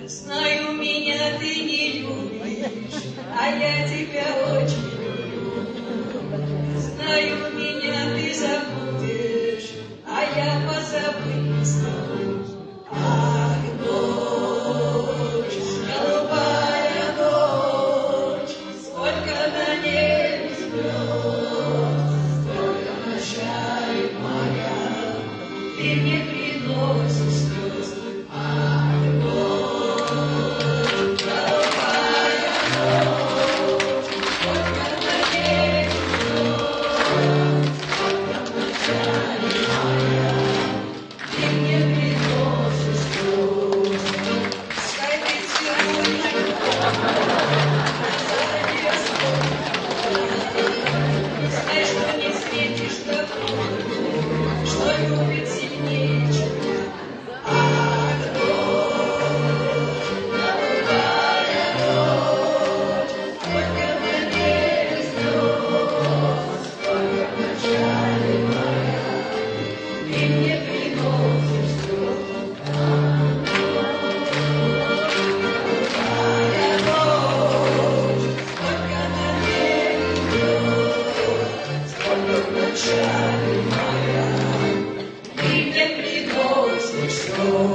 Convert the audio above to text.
Знаю, меня ты не любишь, а я тебя очень люблю. Знаю, меня ты забудешь, а я позабыть не смогу. Ах, ночь, голубая ночь, сколько на небе звезд, сколько ночей моя, ты мне приносишь слез. Ах, ночь, голубая ночь, сколько на небе звезд, сколько ночей моя, ты мне приносишь слез. Пускай ты целуешь, знай, что не светишь такой, что любит сильнее, чем я. Ах, ночь, голубая ночь, сколько на небе звезд, сколько в начале моя, ты мне приносишь слез. Голубая ночь, сколько на небе звезд, сколько в начале моя, ты мне приносишь слез.